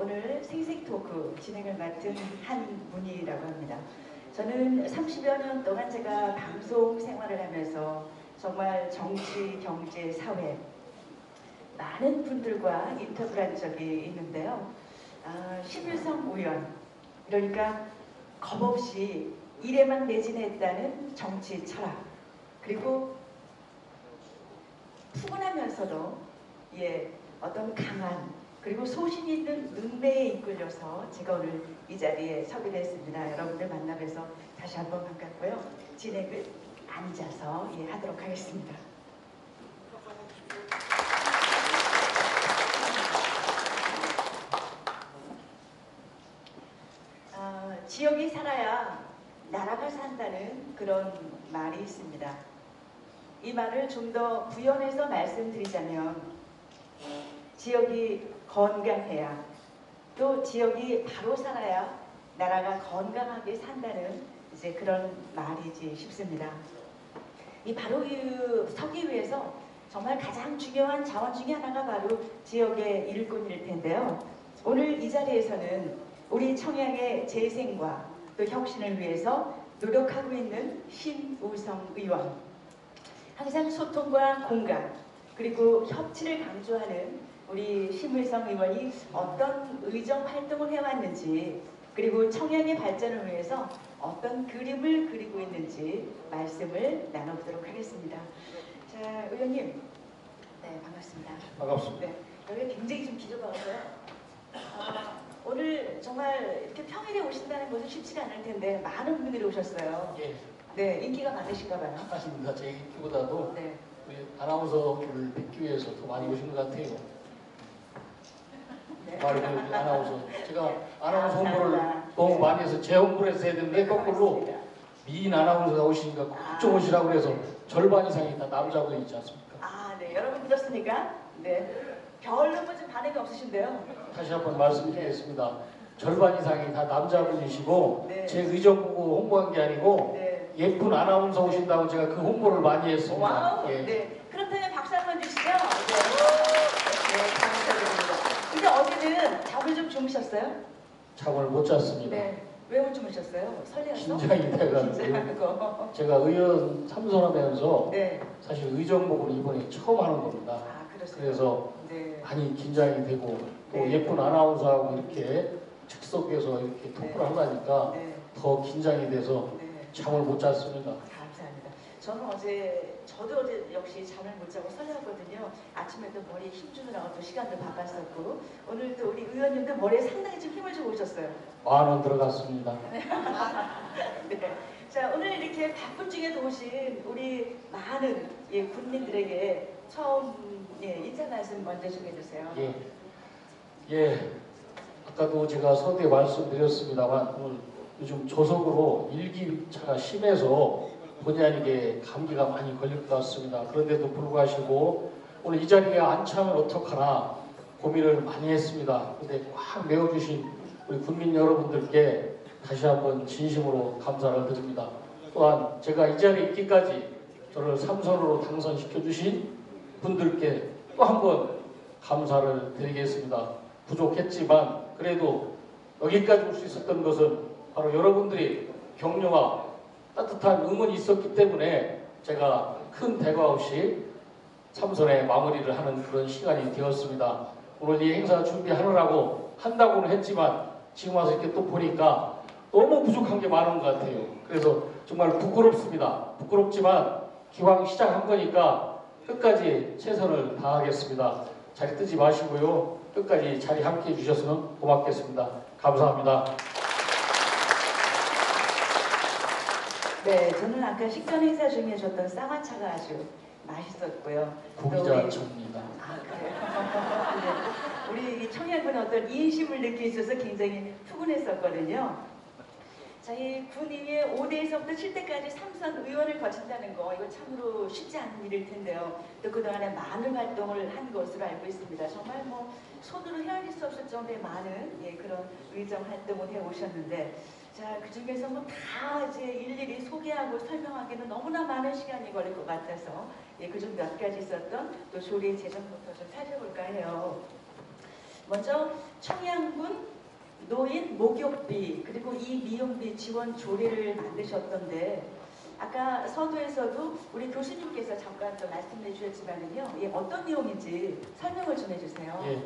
오늘 생생 토크 진행을 맡은 한문희라고 합니다. 저는 30여 년 동안 제가 방송 생활을 하면서 정말 정치, 경제, 사회 많은 분들과 인터뷰를 한 적이 있는데요. 심일성 의원, 그러니까 겁없이 일에만 매진했다는 정치 철학, 그리고 푸근하면서도 어떤 강한 그리고 소신 있는 능매에 이끌려서 제가 오늘 이 자리에 서게 됐습니다. 여러분들 만나뵈서 다시 한번 반갑고요. 진행을 앉아서 하도록 하겠습니다. 지역이 살아야 나라가 산다는 그런 말이 있습니다. 이 말을 좀 더 부연해서 말씀드리자면 지역이 건강해야 또 지역이 바로 살아야 나라가 건강하게 산다는 이제 그런 말이지 싶습니다. 이 바로 서기 위해서 정말 가장 중요한 자원 중에 하나가 바로 지역의 일꾼일 텐데요. 오늘 이 자리에서는 우리 청양의 재생과 또 혁신을 위해서 노력하고 있는 심우성 의원, 항상 소통과 공감 그리고 협치를 강조하는 우리 심우성 의원이 어떤 의정 활동을 해왔는지, 그리고 청양의 발전을 위해서 어떤 그림을 그리고 있는지 말씀을 나눠보도록 하겠습니다. 자, 의원님, 네, 반갑습니다. 반갑습니다. 네, 여기 굉장히 좀 기저박아서요. 오늘 정말 이렇게 평일에 오신다는 것은 쉽지가 않을 텐데 많은 분들이 오셨어요. 예. 네, 인기가 많으신가 봐요. 아닙니다. 제 인기보다도 네. 우리 아나운서를 뵙기 위해서 더 많이 오신 것 같아요. 네. 말이 아나운서. 제가 아나운서 홍보를 감사합니다. 너무 많이 해서 제 홍보를 해서 해야 되는데 거꾸로 미인 아나운서가 오시니까 꼭 좀 오시라고 그래서 절반 이상이 다 남자분이지 않습니까? 네. 여러분 들었습니까? 네. 별로 좀 반응이 없으신데요. 다시 한번 말씀드리겠습니다. 절반 이상이 다 남자분이시고 네. 제 의정 보고 홍보한 게 아니고 네. 예쁜 아나운서 오신다고 제가 그 홍보를 많이 했습니다. 와우. 예. 네. 그렇다면 박수 한번 주시죠. 네. 감사드립니다. 근데 어제는 잠을 좀 주무셨어요? 잠을 못 잤습니다. 네. 왜 못 주무셨어요? 설레어서? 긴장이 돼가지고 제가 의원 참선하면서 네. 사실 의정복을 이번에 처음 하는 겁니다. 그래서 네. 많이 긴장이 되고 또 네. 예쁜 아나운서하고 이렇게 즉석에서 이렇게 토크를 하려니까 네. 더 긴장이 돼서 네. 잠을 못 잤습니다. 감사합니다. 저도 어제 역시 잠을 못 자고 설레었거든요. 아침에도 머리에 힘주느라고 또 시간도 바빴었고, 오늘 또 우리 의원님도 머리에 상당히 좀 힘을 주고 오셨어요. 10,000원 들어갔습니다. 네. 자, 오늘 이렇게 바쁜 중에도 오신 우리 많은 국민들에게 처음 인사 말씀 먼저 좀 해주세요. 예. 아까도 제가 서두에 말씀드렸습니다만 오늘 요즘 조석으로 일기차가 심해서 본의 아니게 감기가 많이 걸릴 것 같습니다. 그런데도 불구하고 오늘 이 자리에 앉혀면 어떡하나 고민을 많이 했습니다. 근데 꽉 메워주신 우리 국민 여러분들께 다시 한번 진심으로 감사를 드립니다. 또한 제가 이 자리에 있기까지 저를 삼선으로 당선시켜주신 분들께 또 한번 감사를 드리겠습니다. 부족했지만 그래도 여기까지 올 수 있었던 것은 바로 여러분들이 격려와 따뜻한 응원이 있었기 때문에 제가 큰 대과 없이 참선에 마무리를 하는 그런 시간이 되었습니다. 오늘 이 행사 준비하느라고 한다고는 했지만 지금 와서 이렇게 또 보니까 너무 부족한 게 많은 것 같아요. 그래서 정말 부끄럽습니다. 부끄럽지만 기왕 시작한 거니까 끝까지 최선을 다하겠습니다. 자리 뜨지 마시고요. 끝까지 자리 함께 해주셨으면 고맙겠습니다. 감사합니다. 네, 저는 아까 식전 행사 중에 줬던 쌍화차가 아주 맛있었고요. 구기자청입니다. 그래요? 네. 우리 청양군의 어떤 인심을 느끼 있어서 굉장히 푸근했었거든요. 자, 이 군위에 5대에서부터 7대까지 3선 의원을 거친다는 거, 이거 참으로 쉽지 않은 일일 텐데요. 또 그동안에 많은 활동을 한 것으로 알고 있습니다. 정말 손으로 헤아릴 수 없을 정도의 많은 그런 의정 활동을 해오셨는데, 자, 그 중에서 다 이제 일일이 소개하고 설명하기는 너무나 많은 시간이 걸릴 것 같아서 그중 몇 가지 있었던 또 조례 제정부터 좀 살펴볼까 해요. 먼저 청양군 노인 목욕비 그리고 이 미용비 지원 조례를 만드셨던데 아까 서두에서도 우리 교수님께서 잠깐 또 말씀해 주셨지만은요, 예, 어떤 내용인지 설명을 좀 해주세요. 예,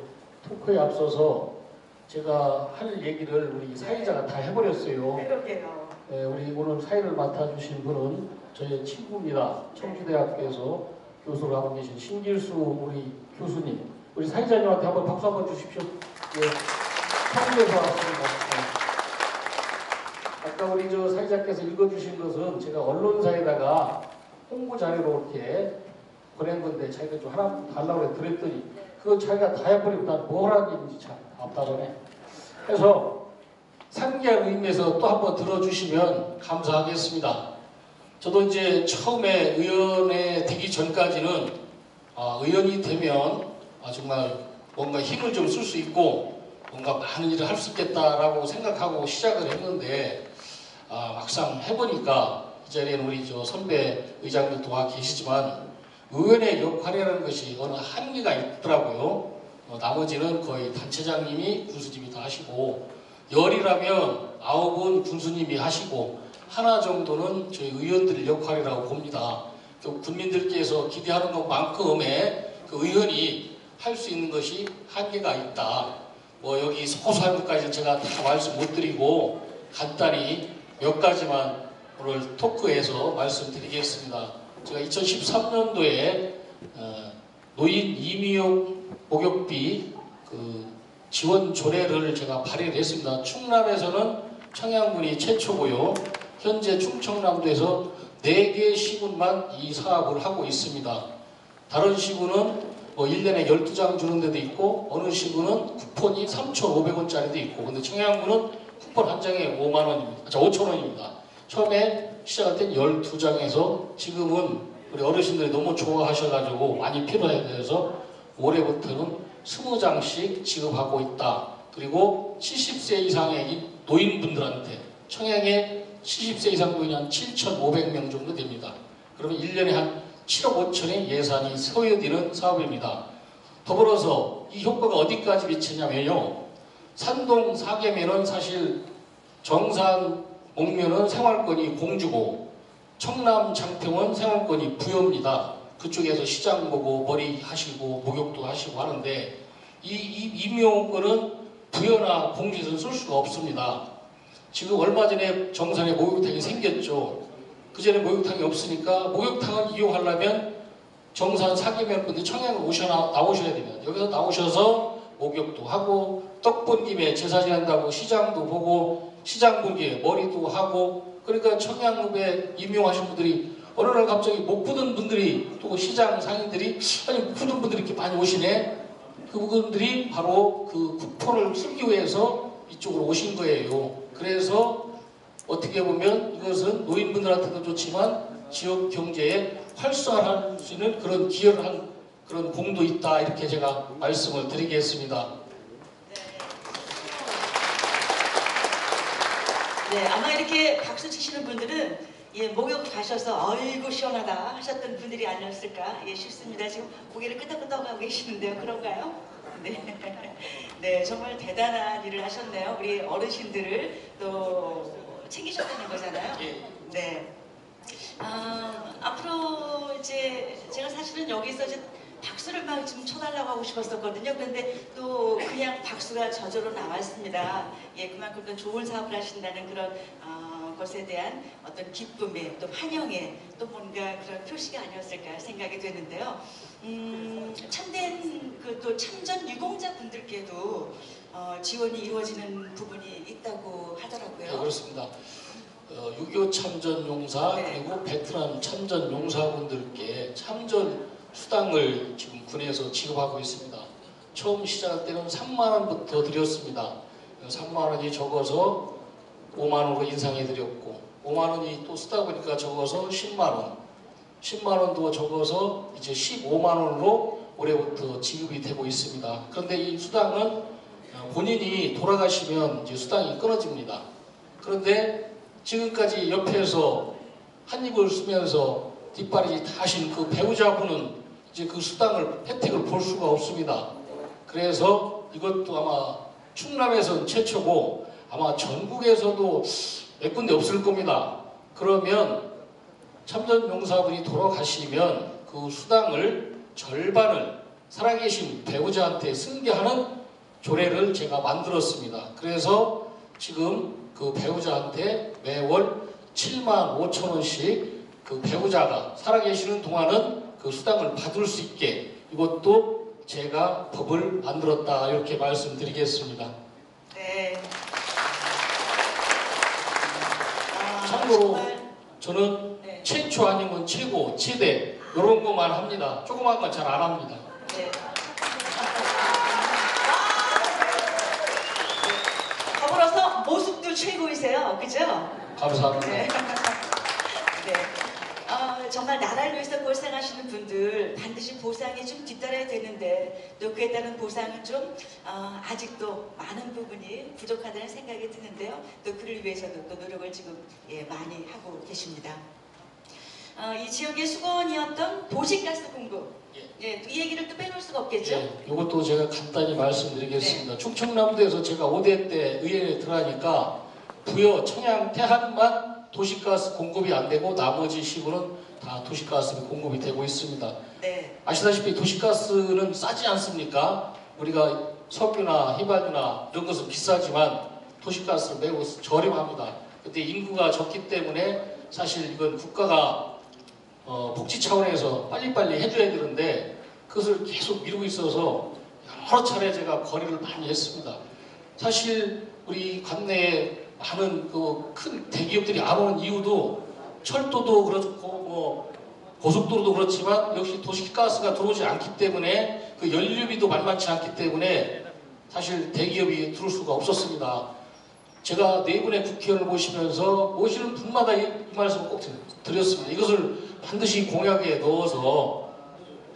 토크에 앞서서 제가 할 얘기를 우리 사회자가 다 해버렸어요. 그러게요. 예, 우리 오늘 사회를 맡아주신 분은 저의 친구입니다. 청주대학교에서 교수를 하고 계신 신길수 우리 교수님, 우리 사회자님한테 한번 박수 한번 주십시오. 예, 청주에서 왔습니다. 아까 우리 저 사회자께서 읽어주신 것은 제가 언론사에다가 홍보 자료로 이렇게 보낸 건데 자기가 좀 하나 달라고 그랬더니 그거 자기가 다 해버리고 난 뭘 하는지 참 답답하네. 그래서 상기한 의미에서 또 한번 들어주시면 감사하겠습니다. 저도 이제 처음에 의원에 되기 전까지는 의원이 되면 정말 뭔가 힘을 좀 쓸 수 있고 뭔가 많은 일을 할 수 있겠다라고 생각하고 시작을 했는데 막상 해보니까 이 자리에는 우리 저 선배 의장들도 와 계시지만 의원의 역할이라는 것이 어느 한계가 있더라고요. 나머지는 거의 단체장님이 군수님이 다 하시고 열이라면 9은 군수님이 하시고 하나 정도는 저희 의원들의 역할이라고 봅니다. 국민들께서 기대하는 것만큼의 그 의원이 할 수 있는 것이 한계가 있다. 뭐 여기 소소한 것까지 제가 다 말씀 못 드리고 간단히 몇 가지만 오늘 토크에서 말씀드리겠습니다. 제가 2013년도에 노인 임용 목욕비 그 지원 조례를 제가 발의를 했습니다. 충남에서는 청양군이 최초고요. 현재 충청남도에서 4개 시군만 이 사업을 하고 있습니다. 다른 시군은 뭐 1년에 12장 주는 데도 있고 어느 시군은 쿠폰이 3,500원짜리도 있고 근데 청양군은 쿠폰 한 장에 5,000원입니다. 처음에 시작할 땐 12장에서 지금은 우리 어르신들이 너무 좋아하셔가지고 많이 필요해서 올해부터는 20장씩 지급하고 있다. 그리고 70세 이상의 노인분들한테 청양에 70세 이상 노인이 한 7,500명 정도 됩니다. 그러면 1년에 한 7억 5천의 예산이 소요되는 사업입니다. 더불어서 이 효과가 어디까지 미치냐면요. 산동 사계면은 사실 정산 목면은 생활권이 공주고 청남 장평은 생활권이 부여입니다. 그쪽에서 시장 보고 머리 하시고 목욕도 하시고 하는데 이 임용권은 부여나 공주에서는 쓸 수가 없습니다. 지금 얼마 전에 정산에 목욕탕이 생겼죠. 그 전에 목욕탕이 없으니까 목욕탕을 이용하려면 정산 사계면 분들 청양을 나오셔야 됩니다. 여기서 나오셔서 목욕도 하고 떡 본 김에 제사 지낸다고 시장도 보고 시장 본 김에 머리도 하고 그러니까 청양읍에 임용하신 분들이 어느 날 갑자기 목 푸던 분들이 또 시장 상인들이 아니 목 푸던 분들이 이렇게 많이 오시네. 그분들이 바로 그 쿠폰을 쓰기 위해서 이쪽으로 오신 거예요. 그래서 어떻게 보면 이것은 노인분들한테도 좋지만 지역 경제에 활성화할 수 있는 그런 기여를 한 그런 공도 있다 이렇게 제가 말씀을 드리겠습니다. 네, 아마 이렇게 박수 치시는 분들은 예, 목욕 가셔서 어이구 시원하다 하셨던 분들이 아니었을까 싶습니다. 지금 고개를 끄덕끄덕하고 계시는데요. 그런가요? 네. 네, 정말 대단한 일을 하셨네요. 우리 어르신들을 또 챙기셨다는 거잖아요. 네. 앞으로 이제 제가 사실은 여기서 이제 박수를 막 좀 쳐달라고 하고 싶었었거든요. 그런데 또 그냥 박수가 저절로 나왔습니다. 예, 그만큼 또 좋은 사업을 하신다는 그런 것에 대한 어떤 기쁨에 또 환영에 또 뭔가 그런 표시가 아니었을까 생각이 되는데요. 참된 그 또 참전 유공자 분들께도 지원이 이루어지는 부분이 있다고 하더라고요. 네, 그렇습니다. 6.25 참전 용사 그리고 베트남 참전 용사분들께 참전 수당을 지금 군에서 지급하고 있습니다. 처음 시작할 때는 3만 원부터 드렸습니다. 3만 원이 적어서 5만 원으로 인상해 드렸고 5만 원이 또 쓰다 보니까 적어서 10만 원 10만 원도 적어서 이제 15만 원으로 올해부터 지급이 되고 있습니다. 그런데 이 수당은 본인이 돌아가시면 이제 수당이 끊어집니다. 그런데 지금까지 옆에서 한 입을 쓰면서 뒷바라지 다 하신 그 배우자분은 이제 그 수당을 혜택을 볼 수가 없습니다. 그래서 이것도 아마 충남에서는 최초고 아마 전국에서도 몇 군데 없을 겁니다. 그러면 참전용사분이 돌아가시면 그 수당을 절반을 살아계신 배우자한테 승계하는 조례를 제가 만들었습니다. 그래서 지금 그 배우자한테 매월 75,000원씩 그 배우자가 살아계시는 동안은 그 수당을 받을 수 있게 이것도 제가 법을 만들었다 이렇게 말씀드리겠습니다. 네. 참고로 정말, 저는 네. 최초 아니면 최고, 최대 이런 것만 합니다. 조그만 건 잘 안 합니다. 네. 더불어서 모습도 최고이세요. 그죠? 감사합니다. 네. 네. 정말 나라를 위해서 고생하시는 분들 반드시 보상이 좀 뒤따라야 되는데 또 그에 따른 보상은 좀 아직도 많은 부분이 부족하다는 생각이 드는데요. 또 그를 위해서도 또 노력을 지금 많이 하고 계십니다. 이 지역의 수건이었던 도시가스 공급, 이 얘기를 또 빼놓을 수가 없겠죠? 이것도 제가 간단히 말씀드리겠습니다. 충청남도에서 제가 5대 때 의회에 들어가니까 부여, 청양, 태안만 도시가스 공급이 안 되고 나머지 시군은 다 도시가스 공급이 되고 있습니다. 네. 아시다시피 도시가스는 싸지 않습니까? 우리가 석유나 휘발유나 이런 것은 비싸지만 도시가스는 매우 저렴합니다. 근데 인구가 적기 때문에 사실 이건 국가가 복지 차원에서 빨리빨리 해줘야 되는데 그것을 계속 미루고 있어서 여러 차례 제가 건의를 많이 했습니다. 사실 우리 관내에 많은 그 큰 대기업들이 안 오는 이유도 철도도 그렇고 뭐 고속도로도 그렇지만 역시 도시가스가 들어오지 않기 때문에 그 연료비도 만만치 않기 때문에 사실 대기업이 들어올 수가 없었습니다. 제가 네 분의 국회의원을 모시면서 모시는 분마다 이 말씀을 꼭 드렸습니다. 이것을 반드시 공약에 넣어서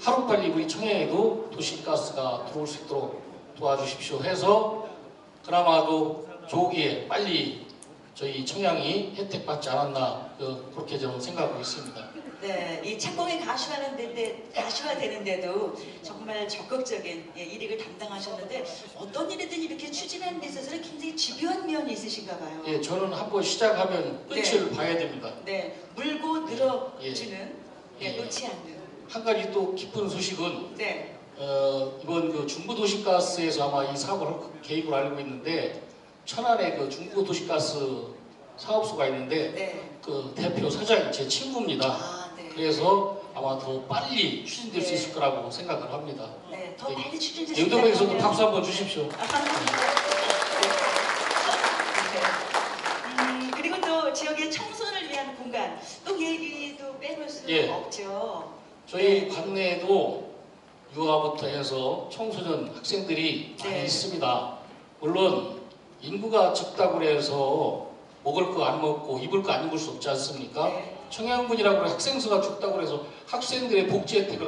하루빨리 우리 청양에도 도시가스가 들어올 수 있도록 도와주십시오 해서 그나마도 조기에 빨리 저희 청양이 혜택받지 않았나 그렇게 저는 생각하고 있습니다. 네, 이 착공이 가시화되는데도 정말 적극적인 일익을 담당하셨는데 어떤 일이든 이렇게 추진하는 데 있어서는 굉장히 집요한 면이 있으신가 봐요. 예, 저는 한번 시작하면 끝을 봐야 됩니다. 네, 물고 늘어지는, 놓지 않는. 한 가지 또 기쁜 소식은 네. 이번 그 중부도시가스에서 아마 이 사업을 할 계획으로 알고 있는데 천안에 그 중부도시가스 사업소가 있는데 그 대표 사장이 제 친구입니다. 그래서 아마 더 빨리 추진될 수 있을 거라고 생각을 합니다. 네, 더 빨리 추진될 수 있을 영동에서도 박수 한번 주십시오. 그리고 또 지역의 청소를 위한 공간 또 얘기도 빼놓을 수 없죠. 저희 관내에도 유아부터 해서 청소년 학생들이 많이 있습니다. 물론 인구가 적다고 해서 먹을 거 안 먹고 입을 거 안 입을 수 없지 않습니까? 청양군이라고 해서 학생수가 적다고 해서 학생들의 복지 혜택을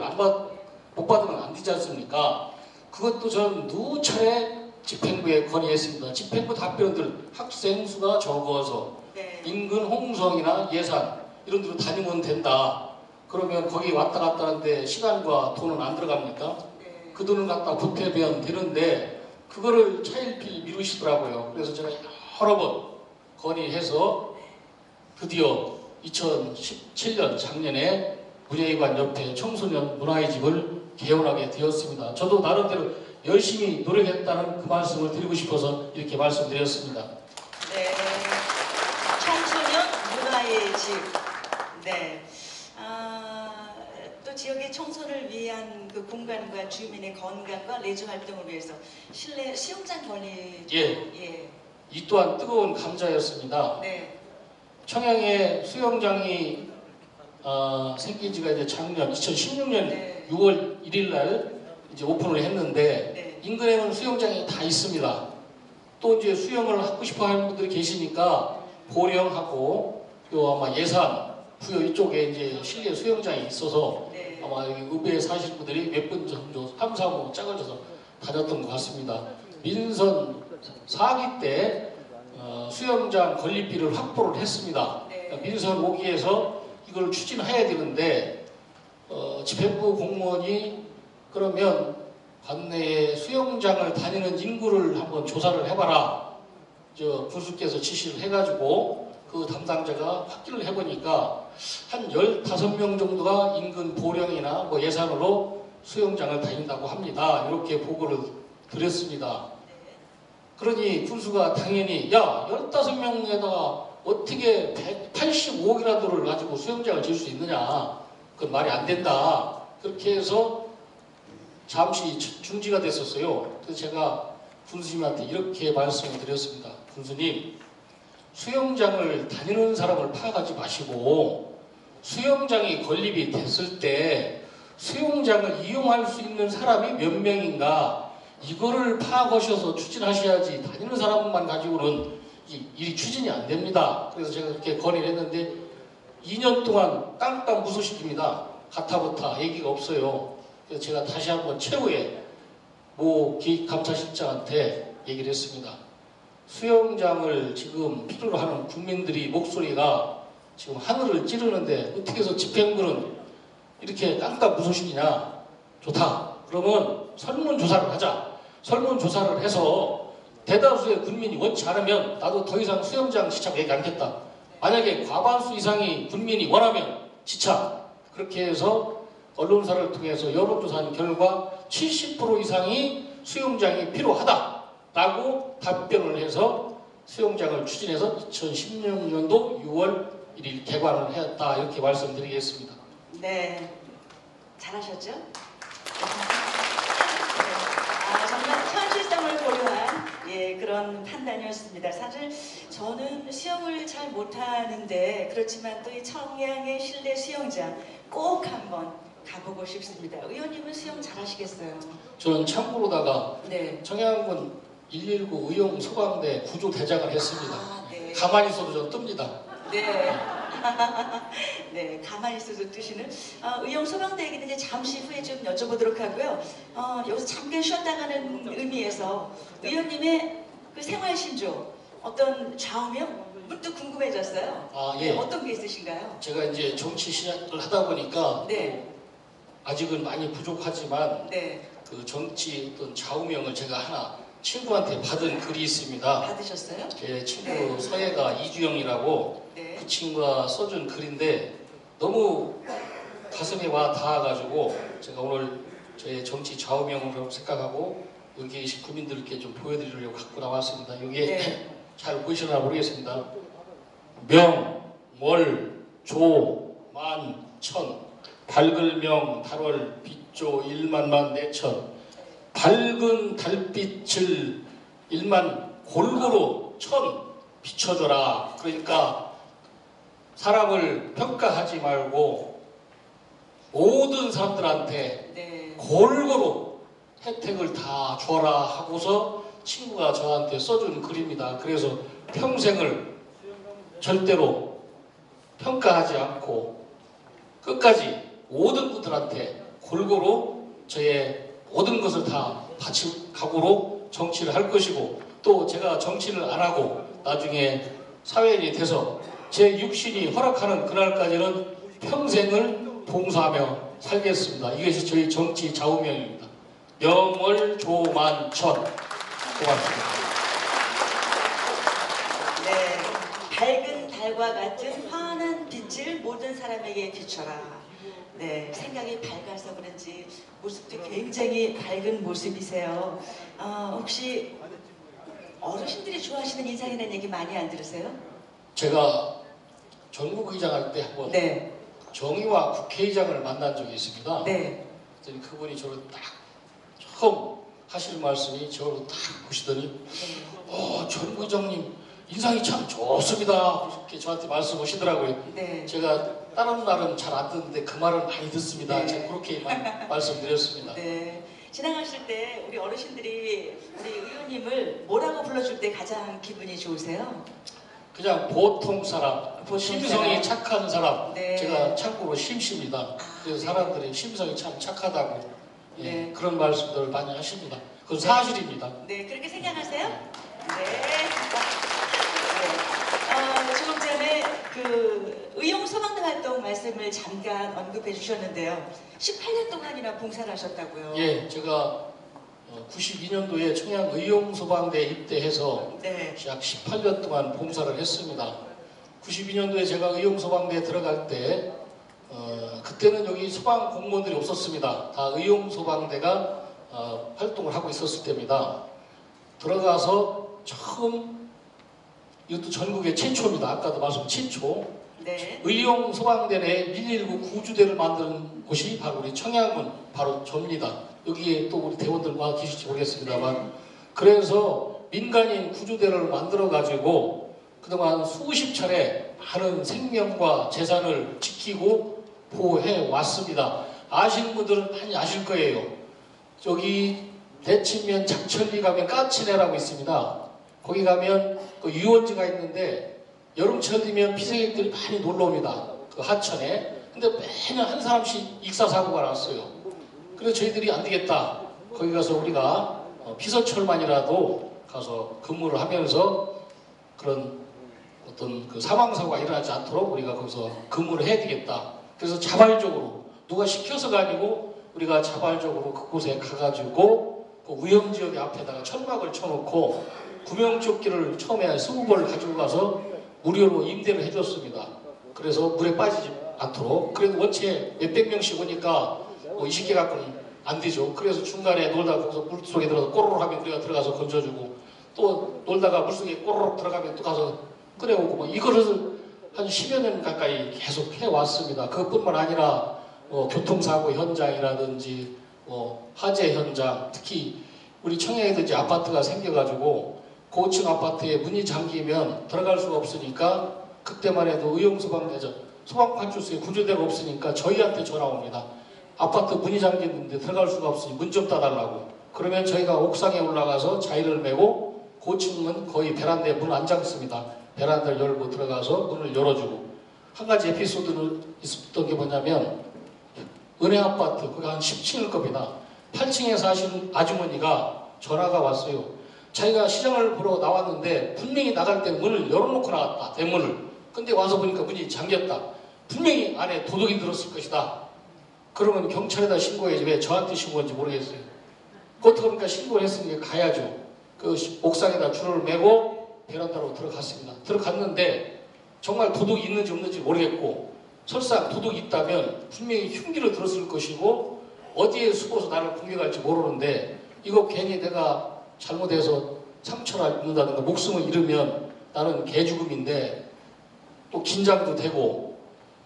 못 받으면 안 되지 않습니까? 그것도 저는 누차례 집행부에 건의했습니다. 집행부 답변들 학생수가 적어서 인근 홍성이나 예산 이런 데로 다니면 된다. 그러면 거기 왔다 갔다 하는데 시간과 돈은 안 들어갑니까? 그 돈을 갖다 보태면 되는데 그거를 차일피일 미루시더라고요. 그래서 제가 여러 번 건의해서 드디어 2017년 작년에 문예관 옆에 청소년 문화의 집을 개원하게 되었습니다. 저도 나름대로 열심히 노력했다는 그 말씀을 드리고 싶어서 이렇게 말씀드렸습니다. 네, 청소년 문화의 집. 네. 또 지역의 청소를 위한 그 공간과 주민의 건강과 레저 활동을 위해서 실내 수영장 건립. 이 또한 뜨거운 감자였습니다. 청양에 수영장이 생긴 지가 이제 작년 2016년 6월 1일 날 이제 오픈을 했는데 인근에는 수영장이 다 있습니다. 또 이제 수영을 하고 싶어 하는 분들이 계시니까 보령하고 또 아마 예산 부여 이쪽에 이제 실내 수영장이 있어서 아마 여기 읍에 사실 분들이 몇 분 정도 3, 4호 짝을 져서 다녔던 것 같습니다. 민선 4기 때 수영장 건립비를 확보를 했습니다. 민선 5기에서 이걸 추진해야 되는데 집행부 공무원이 그러면 관내에 수영장을 다니는 인구를 한번 조사를 해봐라. 군수께서 지시를 해가지고 그 담당자가 확인을 해보니까 한 15명 정도가 인근 보령이나 뭐 예산으로 수영장을 다닌다고 합니다. 이렇게 보고를 드렸습니다. 그러니 군수가 당연히 야 15명에다가 어떻게 185억이라도를 가지고 수영장을 지을 수 있느냐, 그건 말이 안 된다. 그렇게 해서 잠시 중지가 됐었어요. 그래서 제가 군수님한테 이렇게 말씀을 드렸습니다. 군수님, 수영장을 다니는 사람을 파악하지 마시고 수영장이 건립이 됐을 때 수영장을 이용할 수 있는 사람이 몇 명인가, 이거를 파악하셔서 추진하셔야지 다니는 사람만 가지고는 일이 추진이 안 됩니다. 그래서 제가 그렇게 건의를 했는데 2년 동안 깜깜 무소식입니다. 가타부타 얘기가 없어요. 그래서 제가 다시 한번 최후에 모 기획감사실장한테 얘기를 했습니다. 수영장을 지금 필요로 하는 국민들이 목소리가 지금 하늘을 찌르는데 어떻게 해서 집행부는 이렇게 깜깜무소식이냐. 좋다. 그러면 설문조사를 하자. 설문조사를 해서 대다수의 국민이 원치 않으면 나도 더 이상 수영장 시착 얘기 않겠다. 만약에 과반수 이상이 국민이 원하면 지착. 그렇게 해서 언론사를 통해서 여론조사한 결과 70% 이상이 수영장이 필요하다라고 답변을 해서 수영장을 추진해서 2016년도 6월 1일 개관을 했다. 이렇게 말씀드리겠습니다. 네, 잘하셨죠? 정말 현실성을 고려한 그런 판단이었습니다. 사실 저는 수영을 잘 못하는데 그렇지만 또 이 청양의 실내 수영장 꼭 한번 가보고 싶습니다. 의원님은 수영 잘하시겠어요? 저는 참고로다가 네. 청양군 119 의용 소방대 구조대장을 했습니다. 네. 가만히 있어도 전 뜹니다. 네. 네, 가만히 있어서 뜨시는 의용 소방대 얘기는 이제 잠시 후에 좀 여쭤보도록 하고요. 여기서 잠깐 쉬었다가는 의미에서 의원님의 그 생활신조 어떤 좌우명 문득 궁금해졌어요. 예. 어떤 게 있으신가요? 제가 이제 정치 시작을 하다 보니까 네. 아직은 많이 부족하지만 네. 그 정치 어떤 좌우명을 제가 하나 친구한테 받은 글이 있습니다. 받으셨어요? 제 친구 네. 서예가 이주영이라고 네. 그 친구가 써준 글인데 너무 가슴에 와 닿아가지고 제가 오늘 저의 정치 좌우명으로 생각하고 여기 계신 국민들께 좀 보여드리려고 갖고 나왔습니다. 이게 네. 잘 보이시나 모르겠습니다. 명, 월, 조, 만, 천, 밝을명, 달월, 빛조, 일만만 내천, 밝은 달빛을 일만 골고루 천 비춰줘라. 그러니까 사람을 평가하지 말고 모든 사람들한테 네. 골고루 혜택을 다 줘라 하고서 친구가 저한테 써준 글입니다. 그래서 평생을 절대로 평가하지 않고 끝까지 모든 분들한테 골고루 저의 모든 것을 다 바친 각오로 정치를 할 것이고, 또 제가 정치를 안 하고 나중에 사회인이 돼서 제 육신이 허락하는 그날까지는 평생을 봉사하며 살겠습니다. 이것이 저희 정치 좌우명입니다. 명월조만천. 고맙습니다. 네, 밝은 달과 같은 환한 빛을 모든 사람에게 비춰라. 네, 생각이 밝아서 그런지 모습도 굉장히 밝은 모습이세요. 혹시 어르신들이 좋아하시는 인상이라는 얘기 많이 안 들으세요? 제가 전국의장 할 때 한번 네. 정의와 국회의장을 만난 적이 있습니다. 네. 그랬더니 그분이 저를 딱 처음 하시는 말씀이 저를 딱 보시더니 전국의장님 인상이 참 좋습니다. 그렇게 저한테 말씀하시더라고요. 네. 제가 다른 말은 잘 안 듣는데 그 말은 많이 듣습니다. 네. 제가 그렇게만 말씀드렸습니다. 네. 지나가실 때 우리 어르신들이 우리 의원님을 뭐라고 불러줄 때 가장 기분이 좋으세요? 그냥 보통 사람, 보통 심성이 사람. 착한 사람. 네. 제가 참고로 심씨입니다. 그래서 네. 사람들이 심성이 참 착하다고 네. 그런 말씀들을 많이 하십니다. 그건 사실입니다. 네, 그렇게 생각하세요? 네. 조금 전에 그 의용 소방대 활동 말씀을 잠깐 언급해 주셨는데요. 18년 동안이나 봉사를 하셨다고요. 예, 제가 92년도에 청양 의용소방대에 입대해서 네. 약 18년 동안 봉사를 했습니다. 92년도에 제가 의용소방대에 들어갈 때 그때는 여기 소방 공무원들이 없었습니다. 다 의용소방대가 활동을 하고 있었을 때입니다. 들어가서 처음, 이것도 전국의 최초입니다. 아까도 말씀 최초. 네. 의용소방대 내에 119 구조대를 만드는 곳이 바로 우리 청양군 바로 접니다. 여기에 또 우리 대원들과 계실지 모르겠습니다만, 그래서 민간인 구조대를 만들어 가지고 그동안 수십 차례 많은 생명과 재산을 지키고 보호해 왔습니다. 아시는 분들은 많이 아실 거예요. 저기 대치면 작천리 가면 까치내라고 있습니다. 거기 가면 그 유원지가 있는데 여름철 되면 피서객들이 많이 놀러 옵니다. 그 하천에. 근데 매년 한 사람씩 익사사고가 났어요. 그래서 저희들이 안 되겠다. 거기 가서 우리가 피서철만이라도 가서 근무를 하면서 그런 어떤 그 사망사고가 일어나지 않도록 우리가 거기서 근무를 해야 되겠다. 그래서 자발적으로, 누가 시켜서가 아니고 우리가 자발적으로 그곳에 가가지고 그 위험지역 앞에다가 천막을 쳐놓고 구명조끼를 처음에 20벌을 가지고 가서 무료로 임대를 해줬습니다. 그래서 물에 빠지지 않도록. 그래도 원체 몇백 명씩 오니까 20개 갖고는 안 되죠. 그래서 중간에 놀다가 거기서 물속에 들어가서 꼬르륵 하면 우리가 들어가서 건져주고, 또 놀다가 물속에 꼬르륵 들어가면 또 가서 꺼내오고, 뭐 이거를 한 10여 년 가까이 계속 해왔습니다. 그것뿐만 아니라 교통사고 현장이라든지 화재 현장, 특히 우리 청양에도 이제 아파트가 생겨가지고 고층 아파트에 문이 잠기면 들어갈 수가 없으니까, 그때만 해도 의용소방대죠. 소방관출소에 구조대가 없으니까 저희한테 전화 옵니다. 아파트 문이 잠겼는데 들어갈 수가 없으니 문 좀 따달라고. 그러면 저희가 옥상에 올라가서 자의를 메고, 고층은 거의 베란다에 문 안 잠습니다. 베란다를 열고 들어가서 문을 열어주고. 한 가지 에피소드는 있었던 게 뭐냐면, 은행아파트, 거기 한 10층일 겁니다. 8층에 사시는 아주머니가 전화가 왔어요. 자기가 시장을 보러 나왔는데 분명히 나갈 때 문을 열어놓고 나왔다, 대문을. 근데 와서 보니까 문이 잠겼다. 분명히 안에 도둑이 들었을 것이다. 그러면 경찰에다 신고해야지 왜 저한테 신고한지 모르겠어요. 어떡합니까? 신고를 했으니까 가야죠. 그 옥상에다 줄을 메고 베란다로 들어갔습니다. 들어갔는데 정말 도둑이 있는지 없는지 모르겠고, 설사 도둑이 있다면 분명히 흉기를 들었을 것이고 어디에 숨어서 나를 공격할지 모르는데, 이거 괜히 내가 잘못해서 상처를 입는다든가 목숨을 잃으면 나는 개죽음인데, 또 긴장도 되고,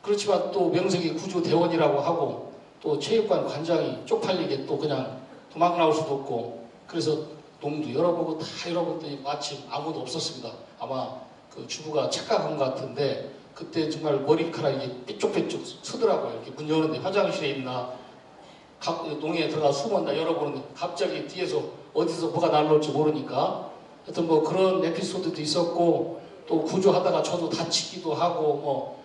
그렇지만 또 명색이 구조대원이라고 하고 또 체육관 관장이 쪽팔리게 또 그냥 도망 나올 수도 없고, 그래서 농도 열어보고 다 열어봤더니 마침 아무도 없었습니다. 아마 그 주부가 착각한 것 같은데, 그때 정말 머리카락이 삐쪽삐쪽 서더라고요. 이렇게 문 여는데 화장실에 있나 농에 들어가 숨었나 열어보는데 갑자기 뒤에서 어디서 뭐가 날라올지 모르니까, 하여튼 뭐 그런 에피소드도 있었고, 또 구조하다가 저도 다치기도 하고,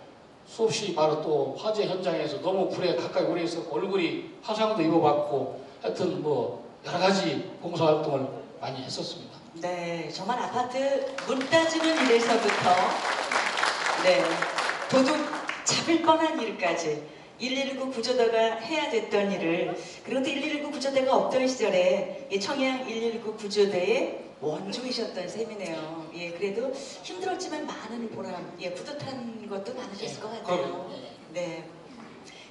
수없이 바로 또 화재 현장에서 너무 불에 가까이 오래 있었고 얼굴이 화상도 입어봤고, 하여튼 뭐 여러 가지 봉사활동을 많이 했었습니다. 네, 정말 아파트 문 따지는 일에서부터 도둑 잡을 뻔한 일까지 119 구조대가 해야 됐던 일을, 그리고 또 119 구조대가 없던 시절에 청양 119 구조대의 원조이셨던 셈이네요. 예, 그래도 힘들었지만 많은 보람, 뿌듯한 것도 많으셨을 것 같아요. 네.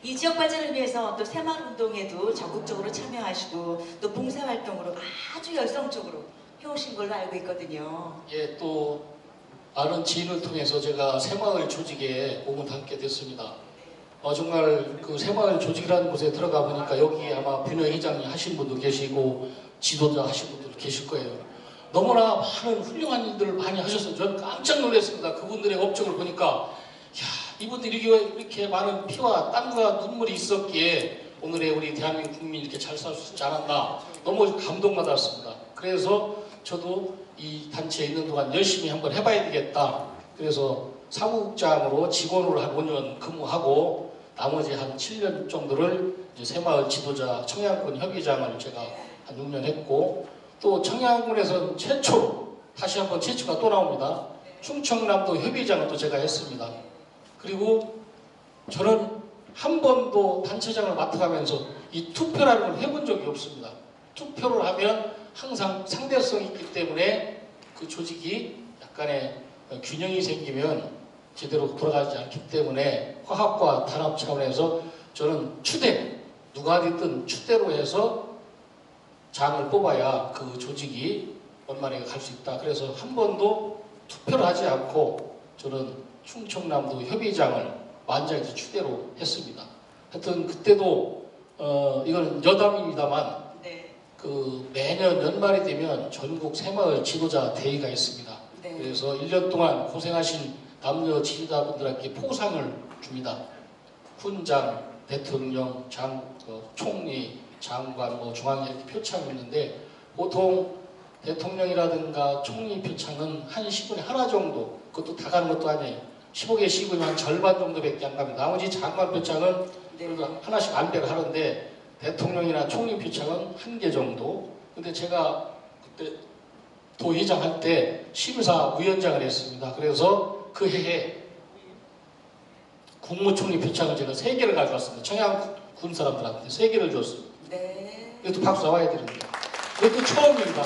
이 지역 발전을 위해서 또 새마을 운동에도 적극적으로 참여하시고 또 봉사활동으로 아주 열성적으로 해오신 걸로 알고 있거든요. 예, 또 아는 지인을 통해서 제가 새마을 조직에 몸을 담게 됐습니다. 정말 그 새마을 조직이라는 곳에 들어가 보니까 여기에 아마 분회장님 하신 분도 계시고 지도자 하신 분도 계실 거예요. 너무나 많은 훌륭한 일들을 많이 하셔서 저는 깜짝 놀랐습니다. 그분들의 업적을 보니까, 야, 이분들이 이렇게 많은 피와 땀과 눈물이 있었기에 오늘의 우리 대한민국 국민이 이렇게 잘 살 수 있지 않았나, 너무 감동받았습니다. 그래서 저도 이 단체에 있는 동안 열심히 한번 해봐야 되겠다. 그래서 사무국장으로 직원으로 한 5년 근무하고 나머지 한 7년 정도를 이제 새마을 지도자 청양군 협의장을 제가 한 6년 했고, 또 청양군에서는 최초로, 다시 한번 최초가 또 나옵니다. 충청남도 협의장을 또 제가 했습니다. 그리고 저는 한 번도 단체장을 맡아가면서 이 투표라는 걸 해본 적이 없습니다. 투표를 하면 항상 상대성이 있기 때문에 그 조직이 약간의 균형이 생기면 제대로 돌아가지 않기 때문에 화합과 단합 차원에서 저는 추대, 누가 됐든 추대로 해서 장을 뽑아야 그 조직이 원만하게 갈 수 있다. 그래서 한 번도 투표를 하지 않고 저는 충청남도 협의장을 만장에서 추대로 했습니다. 하여튼 그때도 이건 여담입니다만 네. 그 매년 연말이 되면 전국 새마을 지도자 대회가 있습니다. 네. 그래서 1년 동안 고생하신 남녀 지도자분들에게 포상을 줍니다. 훈장, 대통령, 총리, 장관, 중앙에 이렇게 표창이 있는데 보통 대통령이라든가 총리 표창은 한 10분에 하나 정도, 그것도 다 가는 것도 아니에요. 15개 씌우면 한 절반 정도밖에 안 갑니다. 나머지 장관 표창은 그래도 하나씩 안배를 하는데 대통령이나 총리 표창은 한 개 정도. 근데 제가 그때 도의장 할 때 심사위원장을 했습니다. 그래서 그 해에 국무총리 표창을 제가 3개를 가져왔습니다. 청양군 사람들한테 3개를 줬습니다. 네. 이것도 박수 나와야 되는데. 이것도 처음입니다.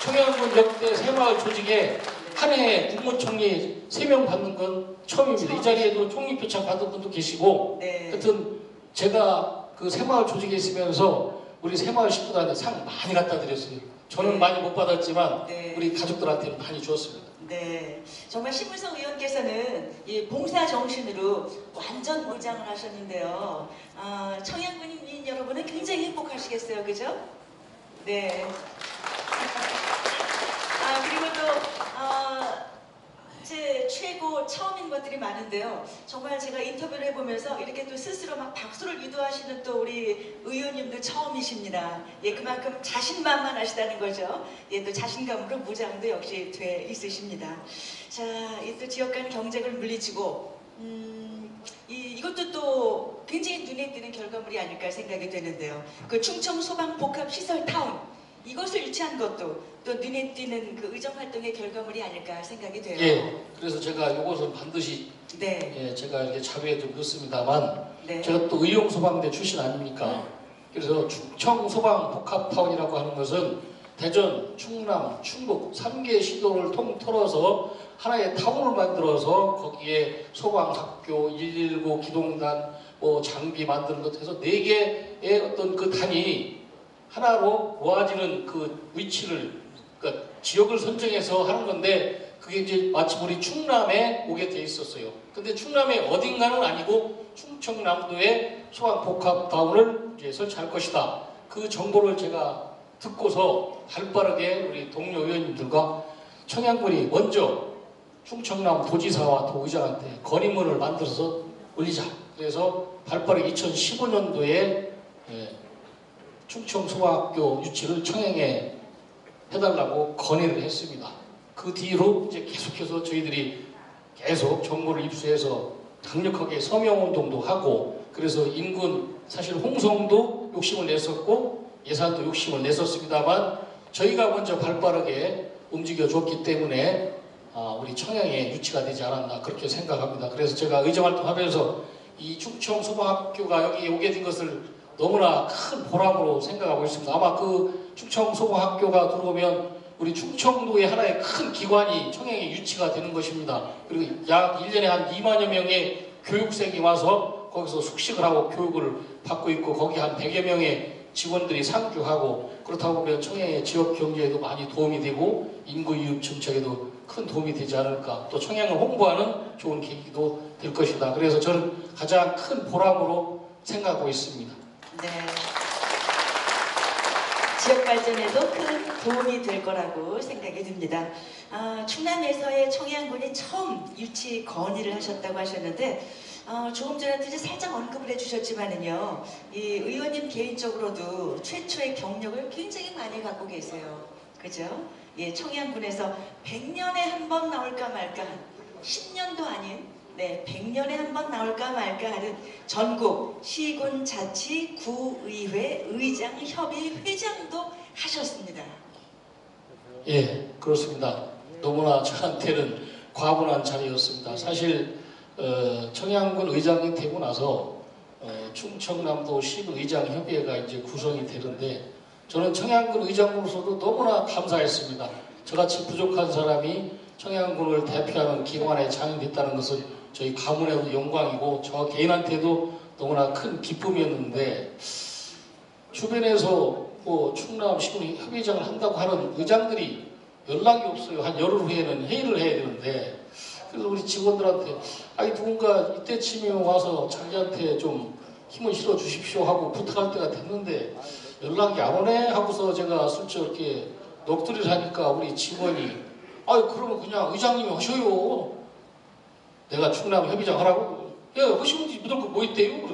청양군 역대 새마을 조직에 한 해에 국무총리 3명 받는 건 처음입니다. 이 자리에도 총리 표창 받은 분도 계시고, 네. 하여튼 제가 그 새마을 조직에 있으면서 우리 새마을 식구들한테 상 많이 갖다 드렸어요. 저는 네. 많이 못 받았지만 네. 우리 가족들한테는 많이 주었습니다. 네, 정말 신문성 의원께서는 이 봉사 정신으로 완전 의장을 하셨는데요. 청양군민 여러분은 굉장히 행복하시겠어요, 그죠? 네. 그리고 또 제 최고 처음인 것들이 많은데요. 정말 제가 인터뷰를 해보면서 이렇게 또 스스로 막 박수를 유도하시는 또 우리 의원님들 처음이십니다. 예, 그만큼 자신만만하시다는 거죠. 예, 또 자신감으로 무장도 역시 돼 있으십니다. 자, 이 또 지역 간 경쟁을 물리치고 이것도 또 굉장히 눈에 띄는 결과물이 아닐까 생각이 되는데요. 그 충청 소방 복합 시설 타운. 이것을 유치한 것도 또 눈에 띄는 그 의정 활동의 결과물이 아닐까 생각이 돼요. 예, 그래서 제가 이것은 반드시 네. 예, 제가 이렇게 자료에 좀 넣습니다만 네. 제가 또 의용소방대 출신 아닙니까? 그래서 충청 소방 복합타운이라고 하는 것은 대전, 충남, 충북 3개 시도를 통틀어서 하나의 타운을 만들어서 거기에 소방학교, 119 기동단, 장비 만드는 것 해서 4개의 어떤 그 단이 하나로 모아지는 그 위치를, 그러니까 지역을 선정해서 하는 건데 그게 이제 마침 우리 충남에 오게 돼 있었어요. 근데 충남의 어딘가는 아니고 충청남도에 소방복합타운을 이제 설치할 것이다. 그 정보를 제가 듣고서 발빠르게 우리 동료 의원님들과 청양군이 먼저 충청남 도지사와 도의장한테 건의문을 만들어서 올리자. 그래서 발빠르게 2015년도에 충청소방학교 유치를 청양에 해달라고 건의를 했습니다. 그 뒤로 이제 계속해서 저희들이 계속 정보를 입수해서 강력하게 서명운동도 하고, 그래서 인근 사실 홍성도 욕심을 냈었고 예산도 욕심을 냈었습니다만 저희가 먼저 발빠르게 움직여줬기 때문에 우리 청양에 유치가 되지 않았나 그렇게 생각합니다. 그래서 제가 의정활동하면서 이 충청소방학교가 여기 오게 된 것을 너무나 큰 보람으로 생각하고 있습니다. 아마 그 충청소방학교가 들어오면 우리 충청도의 하나의 큰 기관이 청양에 유치가 되는 것입니다. 그리고 약 1년에 한 2만여 명의 교육생이 와서 거기서 숙식을 하고 교육을 받고 있고, 거기 한 100여 명의 직원들이 상주하고, 그렇다 보면 청양의 지역 경제에도 많이 도움이 되고 인구 이웃 정책에도 큰 도움이 되지 않을까, 또 청양을 홍보하는 좋은 계기도 될 것이다. 그래서 저는 가장 큰 보람으로 생각하고 있습니다. 네. 지역 발전에도 큰 도움이 될 거라고 생각이 듭니다. 충남에서의 청양군이 처음 유치 건의를 하셨다고 하셨는데 조금 전에도 이제 살짝 언급을 해주셨지만은요, 이 의원님 개인적으로도 최초의 경력을 굉장히 많이 갖고 계세요. 그죠? 예, 청양군에서 100년에 한 번 나올까 말까, 10년도 아닌 100년에 한 번 나올까 말까 하는 전국 시군 자치 구의회 의장 협의 회장도 하셨습니다. 예, 그렇습니다. 너무나 저한테는 과분한 자리였습니다. 사실 청양군 의장이 되고 나서 충청남도 시군 의장 협의회가 이제 구성이 되는데 저는 청양군 의장으로서도 너무나 감사했습니다. 저같이 부족한 사람이 청양군을 대표하는 기관에 장입됐다는 것은 저희 가문에도 영광이고 저 개인한테도 너무나 큰 기쁨이었는데, 주변에서 뭐 충남 시군 협의장을 한다고 하는 의장들이 연락이 없어요. 한 열흘 후에는 회의를 해야 되는데, 그래서 우리 직원들한테 아니 누군가 이때쯤이면 와서 자기한테 좀 힘을 실어 주십시오 하고 부탁할 때가 됐는데 연락이 안 오네 하고서 제가 슬쩍 이렇게 넋두리를 하니까 우리 직원이 아유 그러면 그냥 의장님이 하셔요. 내가 충남 협의장 하라고? 야 하시면 무조건 뭐 있대요?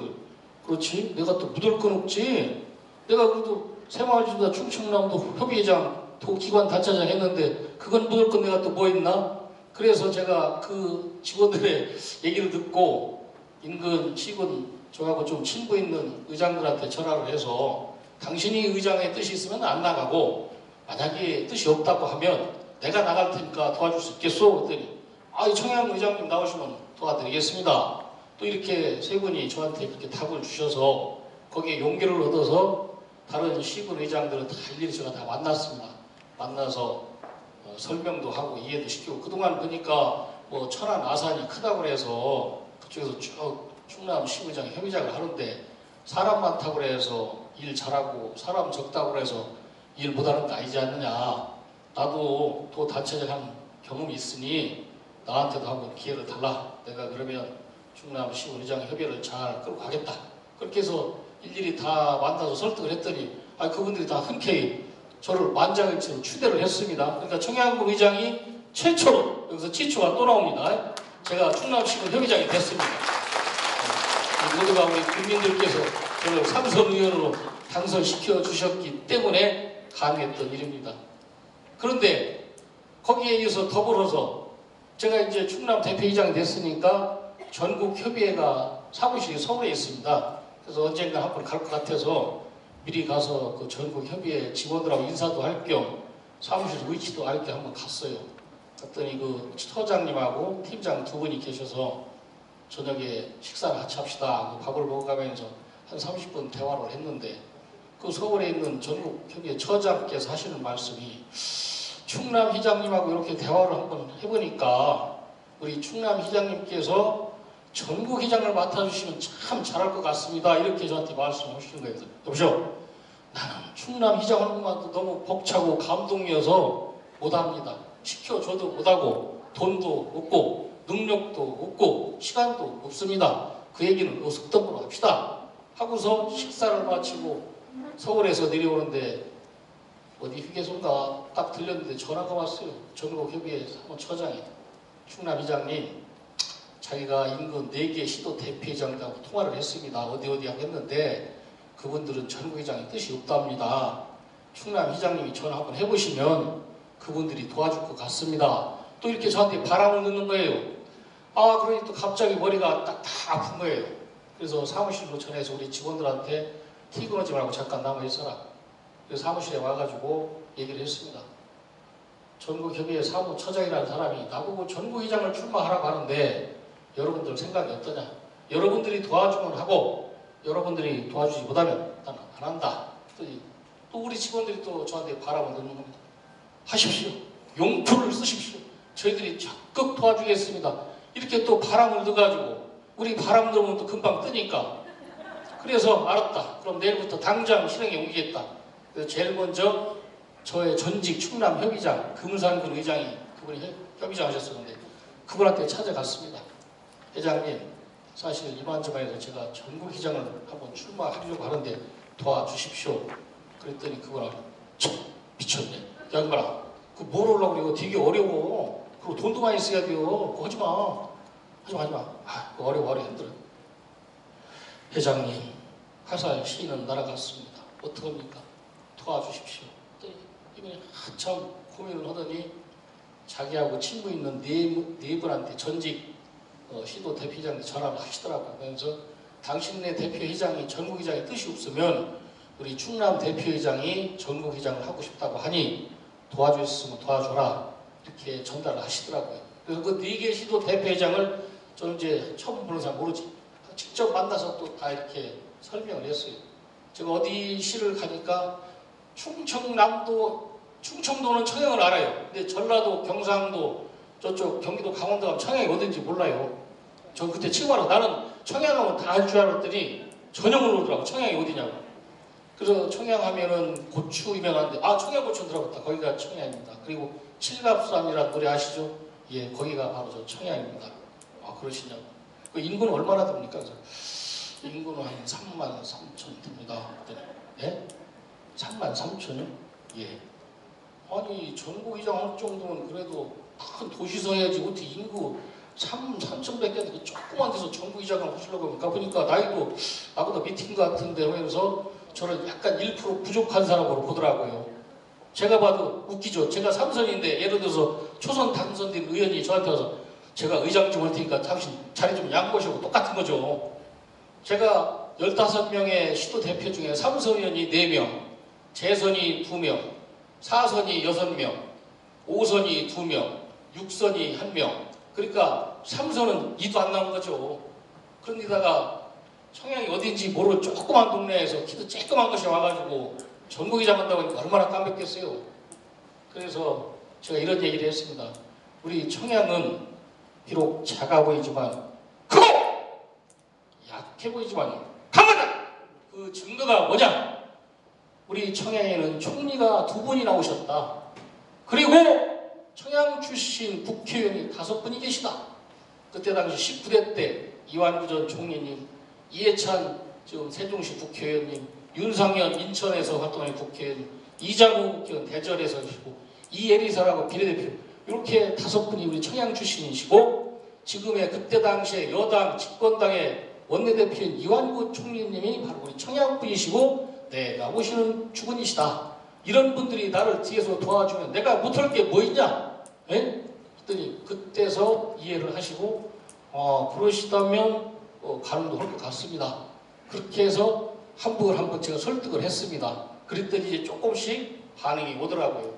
그렇지 내가 또 묻을 건 없지. 내가 그래도 새마을지도자 충청남도 협의회장 기관 단체장 했는데 그건 묻을 건 내가 또 뭐 있나? 그래서 제가 그 직원들의 얘기를 듣고 인근 시군 저하고 좀 친구 있는 의장들한테 전화를 해서 당신이 의장의 뜻이 있으면 안 나가고 만약에 뜻이 없다고 하면 내가 나갈 테니까 도와줄 수 있겠소? 그랬더니 청양 의장님 나오시면 도와드리겠습니다. 또 이렇게 세 분이 저한테 그렇게 답을 주셔서 거기에 용기를 얻어서 다른 시군 의장들은 다 일일이 제가 다 만났습니다. 만나서 설명도 하고 이해도 시키고 그동안 보니까 뭐 천안 아산이 크다고 해서 그쪽에서 쭉 충남 시의장 협의장을 하는데 사람 많다고 해서 일 잘하고 사람 적다고 해서 일 못하는 거 아니지 않느냐. 나도 또 단체장 한 경험이 있으니 나한테도 한번 기회를 달라. 내가 그러면 충남 시의장 협의를 잘 끌고 가겠다. 그렇게 해서 일일이 다 만나서 설득을 했더니 그분들이 다 흔쾌히 저를 만장일치로 추대를 했습니다. 그러니까 청양군 의장이 최초로 여기서 지초가 또 나옵니다. 제가 충남시군 협의장이 됐습니다. 모두가 우리 국민들께서 저를 삼선 의원으로 당선시켜 주셨기 때문에 가능했던 일입니다. 그런데 거기에 의해서 더불어서 제가 이제 충남 대표의장이 됐으니까 전국 협의회가 사무실이 서울에 있습니다. 그래서 언젠가 한번 갈 것 같아서 미리 가서 그 전국 협의회 직원들하고 인사도 할 겸 사무실 위치도 알 겸 한번 갔어요. 갔더니 그 처장님하고 팀장 두 분이 계셔서 저녁에 식사를 같이 합시다 하고 밥을 먹어가면서 한 30분 대화를 했는데 그 서울에 있는 전국 협의회 처장께서 하시는 말씀이 충남 회장님하고 이렇게 대화를 한번 해보니까 우리 충남 회장님께서 전국 회장을 맡아주시면 참 잘할 것 같습니다. 이렇게 저한테 말씀하시는 거예요. 여보시오, 나는 충남 회장하는 것만도 너무 벅차고 감동이어서 못합니다. 시켜줘도 못하고 돈도 없고 능력도 없고 시간도 없습니다. 그 얘기는 속담으로 합시다. 하고서 식사를 마치고 서울에서 내려오는데 어디 휴게소인가 딱 들렸는데 전화가 왔어요. 전국협의회 사무처장이 충남 회장님 자기가 인근 4개 시도 대표회장들하고 통화를 했습니다. 어디 하겠는데 그분들은 전국회장이 뜻이 없답니다. 충남 회장님이 전화 한번 해보시면 그분들이 도와줄 것 같습니다. 또 이렇게 저한테 바람을 넣는 거예요. 그러니 또 갑자기 머리가 딱 다 아픈 거예요. 그래서 사무실로 전해서 우리 직원들한테 티 끊어지 말고 잠깐 남아있어라. 그래서 사무실에 와가지고 얘기를 했습니다. 전국협의회 사무처장이라는 사람이 나보고 전국회장을 출마하라고 하는데 여러분들 생각이 어떠냐? 여러분들이 도와주면 하고 여러분들이 도와주지 못하면 나는 안 한다. 또 우리 직원들이 또 저한테 바람을 넣는 겁니다. 하십시오. 용표를 쓰십시오. 저희들이 적극 도와주겠습니다. 이렇게 또 바람을 넣어가지고 우리 바람 넣으면 또 금방 뜨니까 그래서 알았다. 그럼 내일부터 당장 실행에 옮기겠다. 그래서 제일 먼저 저의 전직 충남 협의장 금산군 의장이 그분이 협의장 하셨었는데 그분한테 찾아갔습니다. 회장님 사실 이만저만해서 제가 전국회장을 한번 출마하려고 하는데 도와주십시오. 그랬더니 그분은 미쳤네. 야 인마라 그거 뭘 하려고 그래. 되게 어려워. 그리고 돈도 많이 써야 돼요. 그거 하지마. 그거 어려워 힘들어. 회장님 화살 시인은 날아갔습니다. 어떡합니까? 도와주십시오. 이분이 한참 고민을 하더니 자기하고 친구 있는 네 분한테 전직 시도 대표회장한테 전화를 하시더라고요. 그래서 당신네 대표회장이 전국회장의 뜻이 없으면 우리 충남 대표회장이 전국회장을 하고 싶다고 하니 도와줄 수 있으면 도와줘라. 이렇게 전달을 하시더라고요. 그래서 그 4개 시도 대표회장을 저는 이제 처음 보는 사람 모르지. 직접 만나서 또 다 이렇게 설명을 했어요. 제가 어디 시를 가니까 충청도는 청양을 알아요. 근데 전라도, 경상도, 저쪽 경기도, 강원도 가면 청양이 어딘지 몰라요. 전 그때 처음 알아. 나는 청양하면 다 알 줄 알았더니 전혀 모르더라고. 청양이 어디냐고. 그래서 청양하면은 고추 유명한데, 청양고추 들어갔다. 거기가 청양입니다. 그리고 칠갑산이라는 노래 아시죠? 예, 거기가 바로 저 청양입니다. 그러시냐고. 그 인구는 얼마나 됩니까? 그래서 인구는 한 3만 3천 됩니다. 예? 3만 3천요? 예. 아니, 전국 이장 할 정도면 그래도 큰 도시서 해야지. 어떻게 인구 3천 밖에 안 되고 조그만 데서 전국 이장을 하시려고 하니까 보니까 나이도 나보다 밑인 것 같은데 하면서 저를 약간 1% 부족한 사람으로 보더라고요. 제가 봐도 웃기죠. 제가 삼선인데 예를 들어서 초선 당선된 의원이 저한테 와서 제가 의장 좀 할 테니까 당신 자리 좀 양보시고 똑같은 거죠. 제가 15명의 시도 대표 중에 삼선 의원이 4명, 재선이 2명, 4선이 6명, 5선이 2명, 6선이 1명. 그러니까 3선은 2도 안 나온 거죠. 그런데다가 청양이 어딘지 모르는 조그만 동네에서 키도 쬐끄만 것이 와가지고 전국이장 한다고 하니까 얼마나 깜빡했어요. 그래서 제가 이런 얘기를 했습니다. 우리 청양은 비록 작아 보이지만 크고 약해 보이지만 강하다. 그 증거가 뭐냐? 우리 청양에는 총리가 2분이 나오셨다. 그리고 청양 출신 국회의원이 5분이 계시다. 그때 당시 19대 때 이완구 전 총리님, 이해찬 지금 세종시 국회의원님, 윤상현 인천에서 활동하는 국회의원, 이장우 국회의원 대전에서 계시고, 이예리사라고 비례대표, 이렇게 5분이 우리 청양 출신이시고, 지금의 그때 당시에 여당 집권당의 원내대표인 이완구 총리님이 바로 우리 청양분이시고 내가 모시는 주군이시다. 이런 분들이 나를 뒤에서 도와주면 내가 못할 게 뭐 있냐? 예? 그랬더니 그때서 이해를 하시고 그러시다면 가능도 할 것 같습니다. 그렇게 해서 한 번 제가 설득을 했습니다. 그랬더니 이제 조금씩 반응이 오더라고요.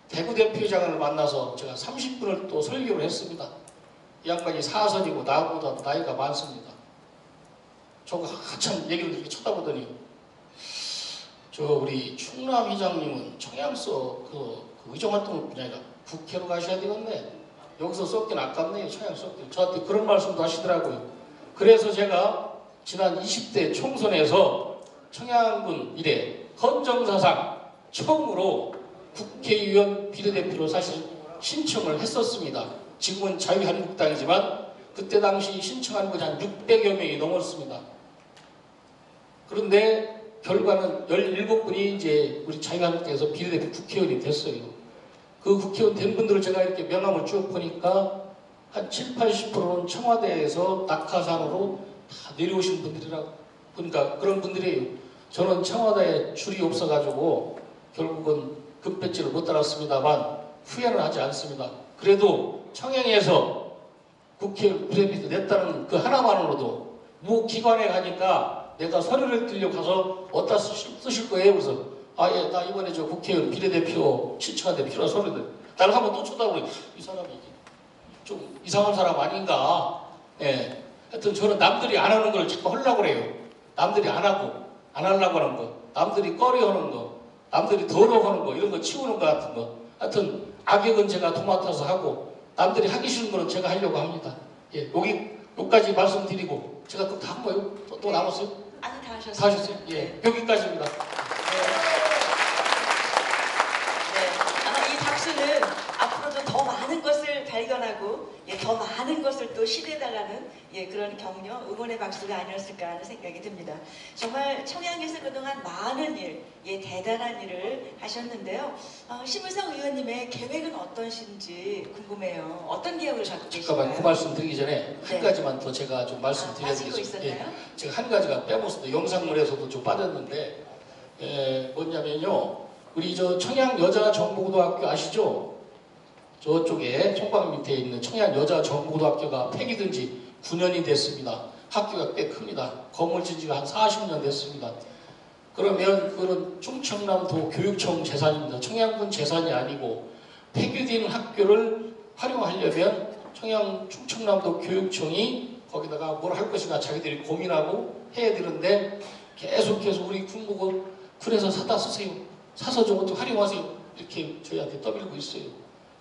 대구 대표장을 만나서 제가 30분을 또 설교를 했습니다. 이 양반이 4선이고 나보다 나이가 많습니다. 저거 한참 얘기를 이렇게 쳐다보더니 우리 충남 회장님은 청양서 그 의정활동 분야가 국회로 가셔야 되겠네. 여기서 썩긴 아깝네. 청양 썩긴. 저한테 그런 말씀도 하시더라고요. 그래서 제가 지난 20대 총선에서 청양군 이래 헌정사상 처음으로 국회의원 비례대표로 사실 신청을 했었습니다. 지금은 자유한국당이지만 그때 당시 신청한 분이 한 600여 명이 넘었습니다. 그런데 결과는 17분이 이제 우리 자유한국당에서 비례대표 국회의원이 됐어요. 그 국회의원 된 분들을 제가 이렇게 명함을 쭉 보니까 한 70, 80%는 청와대에서 낙하산으로 다 내려오신 분들이라고 보니까 그런 분들이에요. 저는 청와대에 줄이 없어가지고 결국은 금배지를 못 달았습니다만 후회는 하지 않습니다. 그래도 청양에서 국회의원 비례대표 냈다는 그 하나만으로도 무기관에 가니까 내가 서류를 들려 가서 어디다 쓰실 거예요? 그래서 예, 나 이번에 저 국회의원 비례대표 신청한데 필요한 서류들. 나를 한번 또 쳐다보고 이 사람이 좀 이상한 사람 아닌가? 예. 하여튼 저는 남들이 안 하는 걸 자꾸 하려고 그래요. 남들이 안 하고 안 하려고 하는 거, 남들이 꺼려하는 거, 남들이 더러워하는 거 이런 거 치우는 거 같은 거. 하여튼 악역은 제가 도맡아서 하고 남들이 하기 싫은 거는 제가 하려고 합니다. 예, 여기까지 말씀드리고 제가 그럼 다 한 거예요? 또 남았어요? 아니 다 하셨어요. 다 하셨어요? 예, 여기까지입니다. 아마 이 박수는 앞으로도 더 많은 것을 발견하고 더 많은 것을 또 시대나가는 그런 격려, 응원의 박수가 아니었을까 하는 생각이 듭니다. 정말 청양에서 그동안 많은 일, 대단한 일을 하셨는데요. 심우성 의원님의 계획은 어떠신지 궁금해요. 어떤 계획을 갖고 계신가요? 잠깐만 그 말씀 드리기 전에 한 가지만 더 제가 좀 말씀드려야겠습니다. 제가 한 가지가 빼먹었습니다. 영상물에서도 좀 빠졌는데 뭐냐면요. 우리 저 청양 여자정보고등학교 아시죠? 저쪽에 총각 밑에 있는 청양 여자정보고등학교가 폐기된 지 9년이 됐습니다. 학교가 꽤 큽니다. 건물진 지가 한 40년 됐습니다. 그러면 그런 충청남도 교육청 재산입니다. 청양군 재산이 아니고 폐기된 학교를 활용하려면 충청남도 교육청이 거기다가 뭘 할 것인가 자기들이 고민하고 해야 되는데 계속해서 우리 군에서 사다 쓰세요. 사서 좀 어떻게 활용하세요. 이렇게 저희한테 떠밀고 있어요.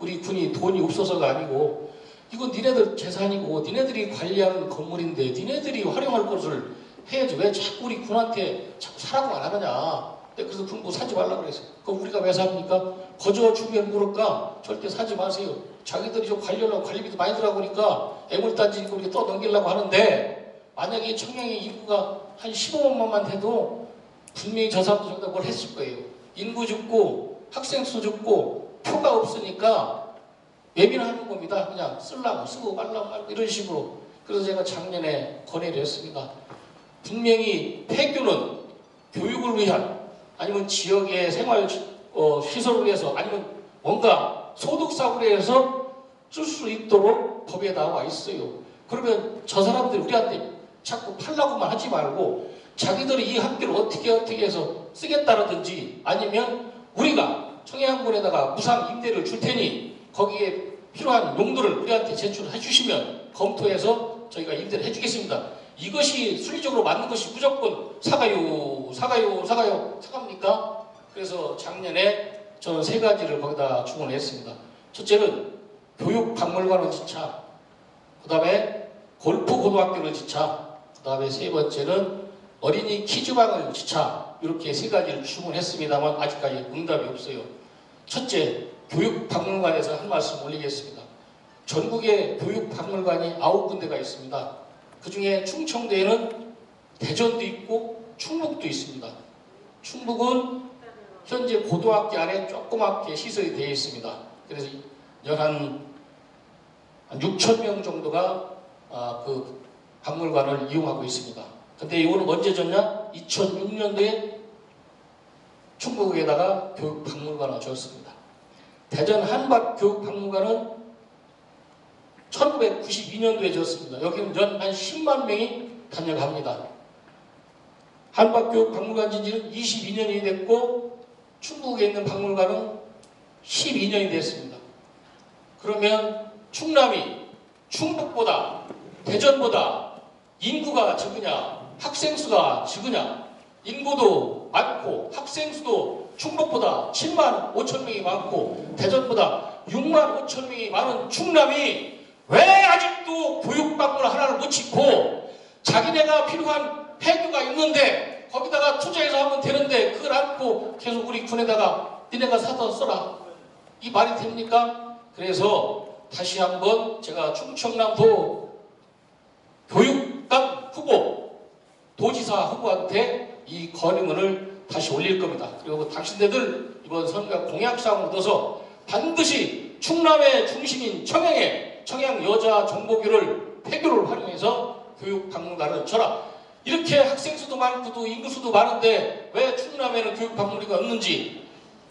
우리 군이 돈이 없어서가 아니고 이건 니네들 재산이고 니네들이 관리하는 건물인데 니네들이 활용할 것을 해야지 왜 자꾸 우리 군한테 자꾸 사라고 안 하느냐. 그래서 군부 사지 말라고 그랬어요. 그럼 우리가 왜 삽니까? 거저 주면 모를까? 절대 사지 마세요. 자기들이 좀 관리하려고 관리비도 많이 들어가니까 애물단지 이렇게 떠넘기려고 하는데 만약에 청양의 인구가 한 15만만 돼도 분명히 저 사람도 저기다 뭘 했을 거예요. 인구 죽고 학생 수 죽고 표가 없으니까 외면하는 겁니다. 그냥 쓰려고 쓰고 말라고 이런 식으로. 그래서 제가 작년에 건의를 했습니다. 분명히 폐교는 교육을 위한 아니면 지역의 생활 시설을 위해서 아니면 뭔가 소득사업을 위해서 쓸 수 있도록 법에 나와 있어요. 그러면 저 사람들이 우리한테 자꾸 팔라고만 하지 말고 자기들이 이 학교를 어떻게 해서 쓰겠다라든지 아니면 우리가 청해양군에다가 무상 임대를 줄 테니 거기에 필요한 용도를 우리한테 제출해 주시면 검토해서 저희가 임대를 해주겠습니다. 이것이 순리적으로 맞는 것이 무조건 사갑니까? 그래서 작년에 저는 3가지를 거기다 주문했습니다. 첫째는 교육박물관을 짓자. 그 다음에 골프고등학교를 짓자. 그 다음에 3번째는 어린이 키즈방을 짓자. 이렇게 3가지를 주문했습니다만 아직까지 응답이 없어요. 첫째, 교육박물관에서 한 말씀 올리겠습니다. 전국에 교육박물관이 9군데가 있습니다. 그 중에 충청도에는 대전도 있고 충북도 있습니다. 충북은 현재 고등학교 안에 조그맣게 시설이 되어 있습니다. 그래서 한 6천 명 정도가 그 박물관을 이용하고 있습니다. 근데 이거는 언제 졌냐? 2006년도에 충북에다가 교육박물관을 졌습니다. 대전 한밭교육박물관은 1992년도에 졌습니다. 여기는 연 한 10만 명이 다녀갑니다. 한밭교육박물관 진지는 22년이 됐고 충북에 있는 박물관은 12년이 됐습니다. 그러면 충남이 충북보다 대전보다 인구가 적으냐 학생 수가 적으냐 인구도 많고 학생 수도 충북보다 7만 5천 명이 많고 대전보다 6만 5천 명이 많은 충남이 왜 아직도 교육박물관 하나를 못 짓고 자기네가 필요한 폐교가 있는데 거기다가 투자해서 하면 되는데 그걸 안고 계속 우리 군에다가 니네가 사다 써라. 이 말이 됩니까? 그래서 다시 한번 제가 충청남도 교육감 후보 도지사 후보한테 이 건의문을 다시 올릴 겁니다. 그리고 당신네들 이번 선거 공약사항을 얻어서 반드시 충남의 중심인 청양 여자 정보교를 폐교를 활용해서 교육박물관을 쳐라. 이렇게 학생 수도 많고 인구 수도 많은데 왜 충남에는 교육박물관이 없는지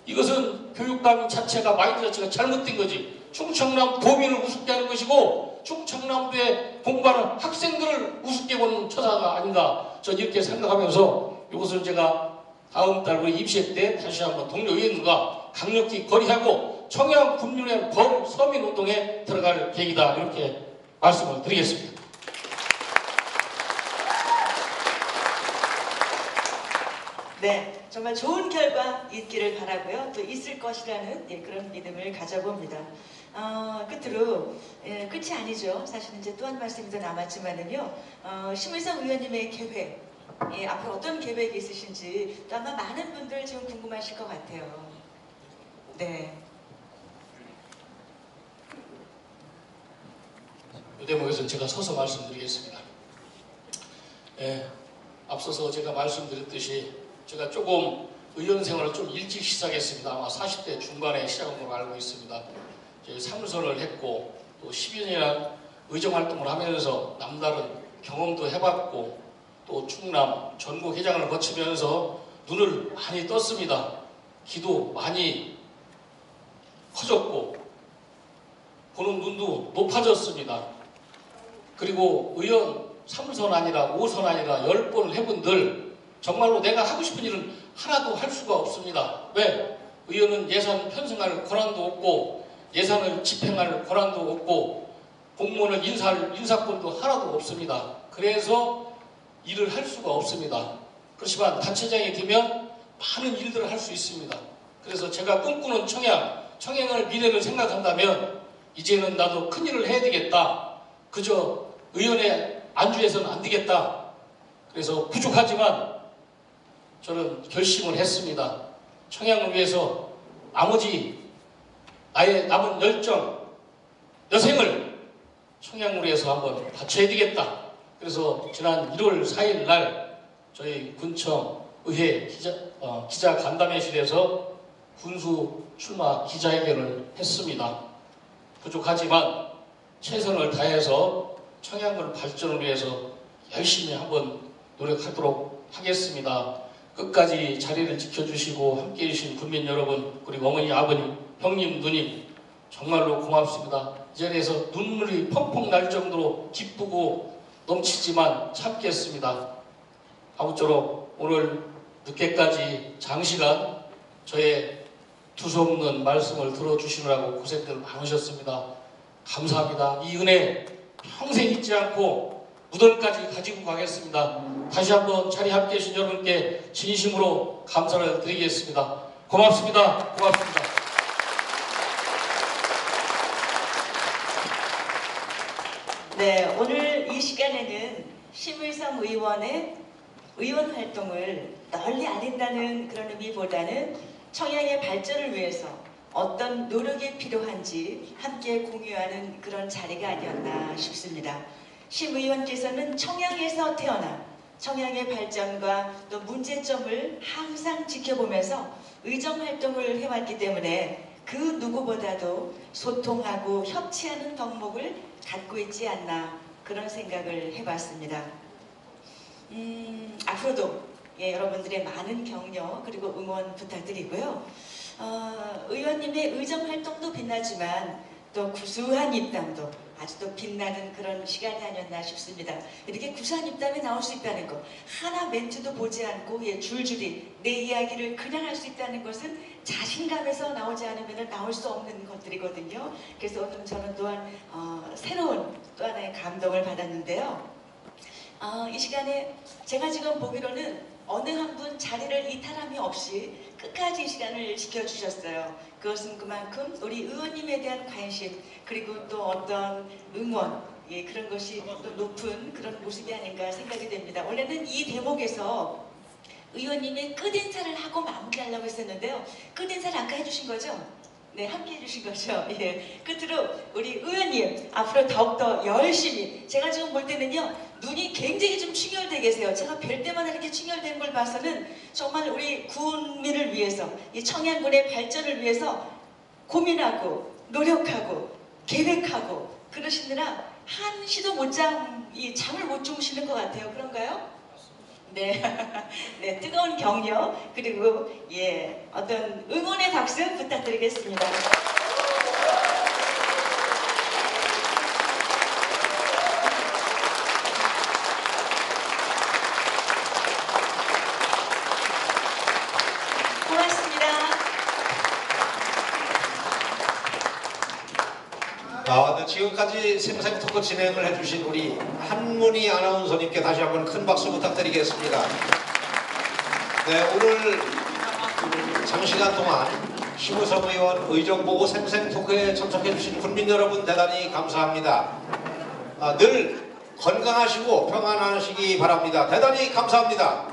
이것은 교육감 자체가 마인드 자체가 잘못된 거지. 충청남 도민을 우습게 하는 것이고 충청남도에 공부하는 학생들을 우습게 보는 처사가 아닌가 저는 이렇게 생각하면서 이것을 제가 다음 달 우리 입시회 때 다시 한번 동료 의원과 강력히 건의하고 청양 군민의 범서민운동에 들어갈 계획이다 이렇게 말씀을 드리겠습니다. 네, 정말 좋은 결과 있기를 바라고요. 또 있을 것이라는 그런 믿음을 가져봅니다. 끝으로 끝이 아니죠. 사실은 이제 또 한 말씀이 더 남았지만은요. 심의성 의원님의 계획, 앞으로 어떤 계획이 있으신지 또 아마 많은 분들 지금 궁금하실 것 같아요. 네. 이 대목에서 제가 서서 말씀드리겠습니다. 앞서서 제가 말씀드렸듯이 제가 조금 의원 생활을 좀 일찍 시작했습니다. 아마 40대 중반에 시작한 걸로 알고 있습니다. 사무선을 했고 또 10여 년이나 의정활동을 하면서 남다른 경험도 해봤고 또 충남 전국회장을 거치면서 눈을 많이 떴습니다. 귀도 많이 커졌고 보는 눈도 높아졌습니다. 그리고 의원 3선 아니라 5선 아니라 10번을 해본들 정말로 내가 하고 싶은 일은 하나도 할 수가 없습니다. 왜? 의원은 예산 편성할 권한도 없고 예산을 집행할 권한도 없고 공무원을 인사할 인사권도 하나도 없습니다. 그래서 일을 할 수가 없습니다. 그렇지만 단체장이 되면 많은 일들을 할 수 있습니다. 그래서 제가 꿈꾸는 청양을 미래를 생각한다면 이제는 나도 큰일을 해야 되겠다. 그저 의원에 안주해서는 안 되겠다. 그래서 부족하지만 저는 결심을 했습니다. 청양을 위해서 나머지 나의 남은 열정, 여생을 청양을 위해서 한번 바쳐야 되겠다. 그래서 지난 1월 4일 날 저희 군청 의회 기자 간담회실에서 군수 출마 기자회견을 했습니다. 부족하지만 최선을 다해서 청양군 발전을 위해서 열심히 한번 노력하도록 하겠습니다. 끝까지 자리를 지켜주시고 함께해 주신 국민 여러분, 그리고 어머니, 아버님, 형님, 누님 정말로 고맙습니다. 이 자리에서 눈물이 펑펑 날 정도로 기쁘고 넘치지만 참겠습니다. 아무쪼록 오늘 늦게까지 장시간 저의 두서없는 말씀을 들어주시느라고 고생들 많으셨습니다. 감사합니다. 이 은혜 평생 잊지 않고 무덤까지 가지고 가겠습니다. 다시 한번 자리 함께해 주신 여러분께 진심으로 감사를 드리겠습니다. 고맙습니다. 고맙습니다. 네, 오늘 이 시간에는 심의성 의원의 의원 활동을 널리 알린다는 그런 의미보다는 청양의 발전을 위해서 어떤 노력이 필요한지 함께 공유하는 그런 자리가 아니었나 싶습니다. 심 의원께서는 청양에서 태어나 청양의 발전과 또 문제점을 항상 지켜보면서 의정 활동을 해왔기 때문에 그 누구보다도 소통하고 협치하는 덕목을 갖고 있지 않나 그런 생각을 해봤습니다. 앞으로도 여러분들의 많은 격려 그리고 응원 부탁드리고요. 의원님의 의정 활동도 빛나지만 또 구수한 입담도 아주 또 빛나는 그런 시간이 아니었나 싶습니다. 이렇게 구수한 입담이 나올 수 있다는 것, 하나 멘트도 보지 않고 줄줄이 내 이야기를 그냥 할 수 있다는 것은 자신감에서 나오지 않으면 나올 수 없는 것들이거든요. 그래서 오늘 저는 또한 새로운 또 하나의 감동을 받았는데요. 이 시간에 제가 지금 보기로는 어느 한 분 자리를 이탈함이 없이 끝까지 이 시간을 지켜주셨어요. 그것은 그만큼 우리 의원님에 대한 관심 그리고 또 어떤 응원 그런 것이 또 높은 그런 모습이 아닌가 생각이 됩니다. 원래는 이 대목에서 의원님의 끝인사를 하고 마무리하려고 했었는데요. 끝인사를 아까 해주신 거죠? 네, 함께 해주신 거죠. 예. 끝으로 우리 의원님 앞으로 더욱더 열심히, 제가 지금 볼 때는요 눈이 굉장히 좀 충혈되게 계세요. 제가 뵐 때마다 이렇게 충혈된 걸 봐서는 정말 우리 군민을 위해서, 이 청양군의 발전을 위해서 고민하고 노력하고 계획하고 그러시느라 한시도 잠을 못 주무시는 것 같아요. 그런가요? 네, 네, 뜨거운 격려 그리고 어떤 응원의 박수 부탁드리겠습니다. 고맙습니다. 네, 지금까지 생생 토크 진행을 해주신 우리 한문희 아나운서님께 다시 한번 큰 박수 부탁드리겠습니다. 네, 오늘 장시간 동안 심의성 의원 의정보고 생생 토크에 참석해주신 국민 여러분 대단히 감사합니다. 늘 건강하시고 평안하시기 바랍니다. 대단히 감사합니다.